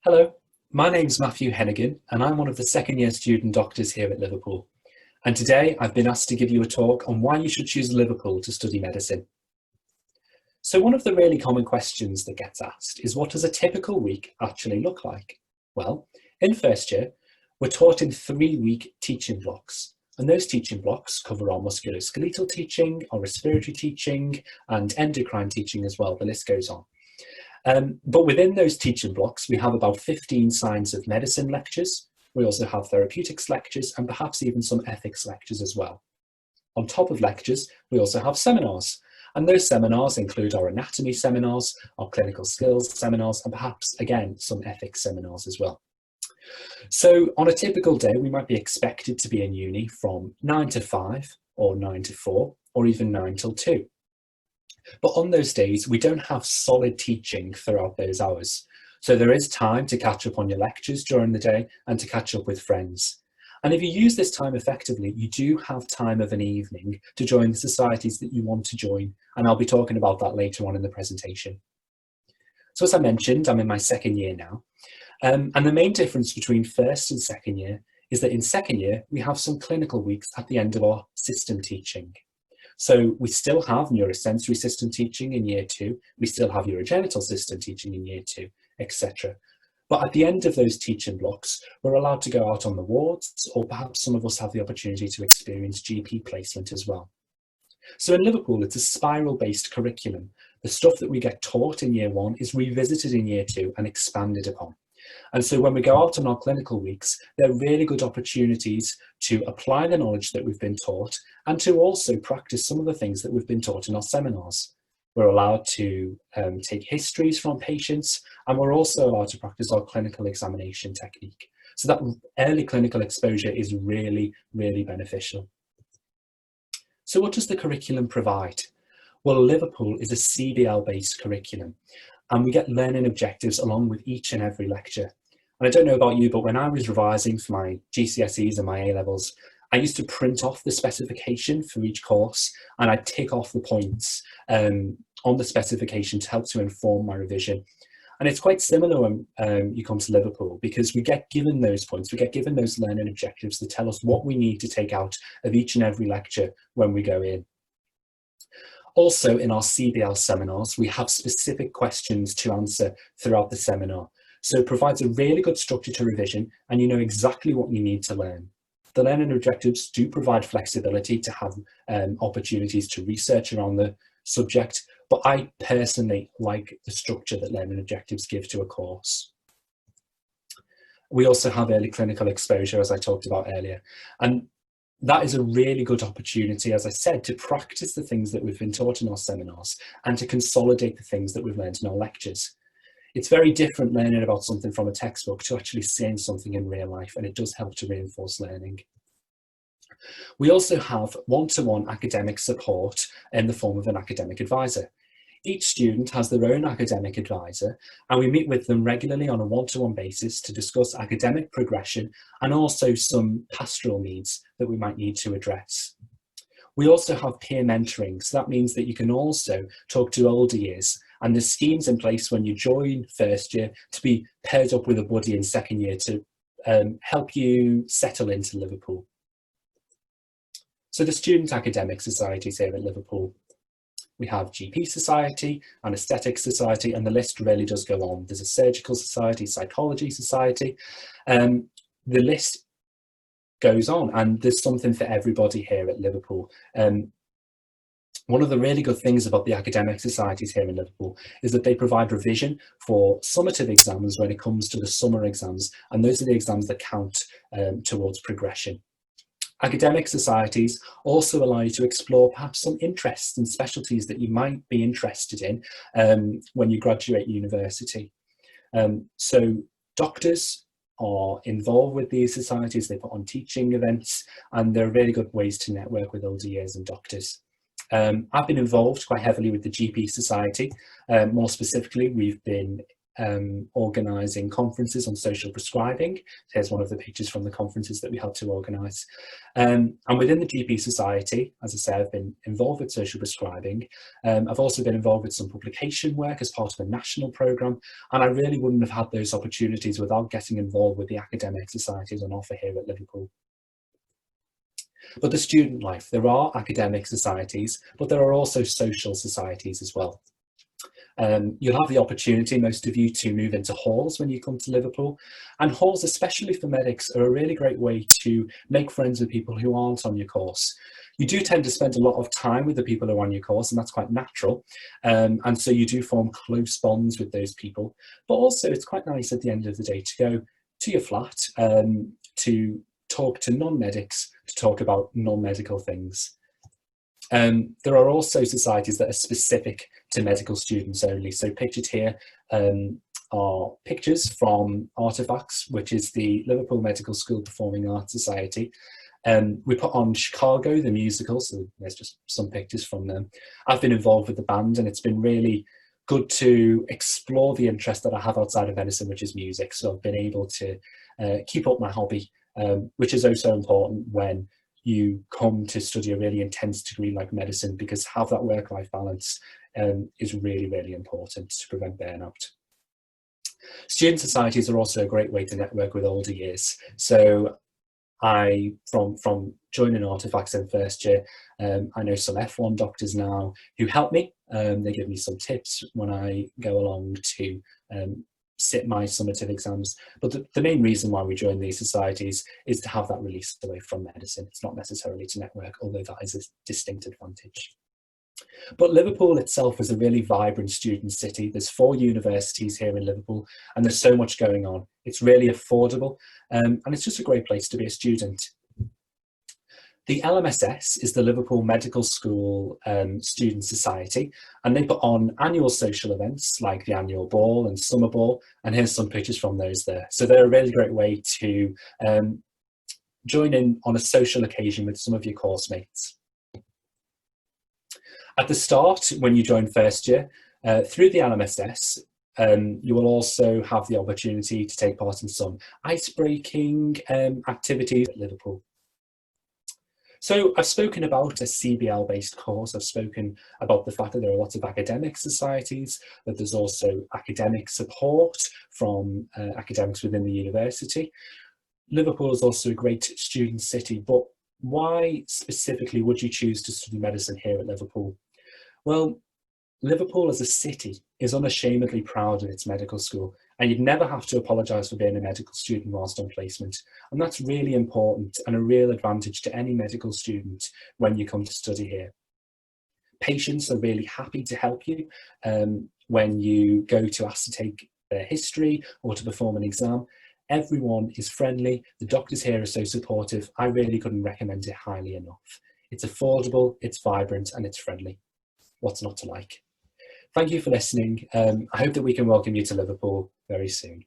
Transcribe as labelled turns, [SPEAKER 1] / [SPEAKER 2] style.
[SPEAKER 1] Hello, my name's Matthew Hennigan and I'm one of the second year student doctors here at Liverpool. And today I've been asked to give you a talk on why you should choose Liverpool to study medicine. So one of the really common questions that gets asked is, what does a typical week actually look like? Well, in first year, we're taught in 3-week teaching blocks. And those teaching blocks cover our musculoskeletal teaching, our respiratory teaching, and endocrine teaching as well. The list goes on. But within those teaching blocks, we have about 15 science of medicine lectures. We also have therapeutics lectures and perhaps even some ethics lectures as well. On top of lectures, we also have seminars. And those seminars include our anatomy seminars, our clinical skills seminars, and perhaps, again, some ethics seminars as well. So on a typical day, we might be expected to be in uni from 9 to 5 or 9 to 4 or even 9 till 2. But on those days, we don't have solid teaching throughout those hours. So there is time to catch up on your lectures during the day and to catch up with friends. And if you use this time effectively, you do have time of an evening to join the societies that you want to join. And I'll be talking about that later on in the presentation. So as I mentioned, I'm in my second year now. And the main difference between first and second year is that in second year, we have some clinical weeks at the end of our system teaching. So we still have neurosensory system teaching in year 2, we still have urogenital system teaching in year 2, etc. But at the end of those teaching blocks, we're allowed to go out on the wards, or perhaps some of us have the opportunity to experience GP placement as well. So in Liverpool, it's a spiral-based curriculum. The stuff that we get taught in year 1 is revisited in year 2 and expanded upon. And so when we go out on our clinical weeks, they're really good opportunities to apply the knowledge that we've been taught and to also practice some of the things that we've been taught in our seminars. We're allowed to take histories from patients, and we're also allowed to practice our clinical examination technique. So that early clinical exposure is really, really beneficial. So what does the curriculum provide? Well, Liverpool is a CBL-based curriculum, and we get learning objectives along with each and every lecture. And I don't know about you, but when I was revising for my GCSEs and my A-levels, I used to print off the specification for each course, and I'd tick off the points on the specification to help to inform my revision. And it's quite similar when you come to Liverpool, because we get given those points, we get given those learning objectives that tell us what we need to take out of each and every lecture when we go in. Also, in our CBL seminars, we have specific questions to answer throughout the seminar. So it provides a really good structure to revision, and you know exactly what you need to learn. The learning objectives do provide flexibility to have opportunities to research around the subject, but I personally like the structure that learning objectives give to a course. We also have early clinical exposure, as I talked about earlier, and that is a really good opportunity, as I said, to practice the things that we've been taught in our seminars and to consolidate the things that we've learned in our lectures. It's very different learning about something from a textbook to actually seeing something in real life, and it does help to reinforce learning. We also have one-to-one academic support in the form of an academic advisor. Each student has their own academic advisor, and we meet with them regularly on a one-to-one basis to discuss academic progression and also some pastoral needs that we might need to address. We also have peer mentoring, so that means that you can also talk to older years, and there's schemes in place when you join first year to be paired up with a buddy in second year to help you settle into Liverpool. So the student academic societies here at Liverpool, we have GP Society, Anaesthetic Society, and the list really does go on. There's a Surgical Society, Psychology Society. The list goes on, and there's something for everybody here at Liverpool. One of the really good things about the academic societies here in Liverpool is that they provide revision for summative exams when it comes to the summer exams, and those are the exams that count towards progression. Academic societies also allow you to explore perhaps some interests and specialties that you might be interested in when you graduate university. So doctors are involved with these societies, they put on teaching events, and they're really good ways to network with older years and doctors. I've been involved quite heavily with the GP Society. More specifically, we've been organising conferences on social prescribing. Here's one of the pictures from the conferences that we had to organise. And within the GP Society, as I say, I've been involved with social prescribing. I've also been involved with some publication work as part of a national programme, and I really wouldn't have had those opportunities without getting involved with the academic societies on offer here at Liverpool. But the student life, there are academic societies, but there are also social societies as well. You'll have the opportunity, most of you, to move into halls when you come to Liverpool, and halls, especially for medics, are a really great way to make friends with people who aren't on your course. You do tend to spend a lot of time with the people who are on your course, and that's quite natural, and so you do form close bonds with those people, but also it's quite nice at the end of the day to go to your flat to talk to non-medics, to talk about non-medical things. There are also societies that are specific to medical students only. So pictured here are pictures from Artifacts, which is the Liverpool Medical School Performing Arts Society. We put on Chicago, the musical, so there's just some pictures from them. I've been involved with the band, and it's been really good to explore the interest that I have outside of medicine, which is music. So I've been able to keep up my hobby, which is also important when you come to study a really intense degree like medicine, because have that work-life balance is really, really important to prevent burnout. Student societies are also a great way to network with older years. So from joining Artifacts in first year, I know some F1 doctors now who help me. They give me some tips when I go along to sit my summative exams. But the main reason why we join these societies is to have that release away from medicine. It's not necessarily to network, although that is a distinct advantage. But Liverpool itself is a really vibrant student city. There's 4 universities here in Liverpool, and there's so much going on. It's really affordable, and it's just a great place to be a student. The LMSS is the Liverpool Medical School Student Society, and they put on annual social events like the annual ball and summer ball, and here's some pictures from those there. So they're a really great way to join in on a social occasion with some of your course mates. At the start, when you join first year, through the LMSS, you will also have the opportunity to take part in some ice-breaking activities at Liverpool. So I've spoken about a CBL-based course. I've spoken about the fact that there are lots of academic societies, that there's also academic support from academics within the university. Liverpool is also a great student city, but why specifically would you choose to study medicine here at Liverpool? Well, Liverpool as a city is unashamedly proud of its medical school, and you'd never have to apologise for being a medical student whilst on placement. And that's really important and a real advantage to any medical student when you come to study here. Patients are really happy to help you when you go to ask to take their history or to perform an exam. Everyone is friendly. The doctors here are so supportive. I really couldn't recommend it highly enough. It's affordable, it's vibrant, and it's friendly. What's not to like? Thank you for listening. I hope that we can welcome you to Liverpool very soon.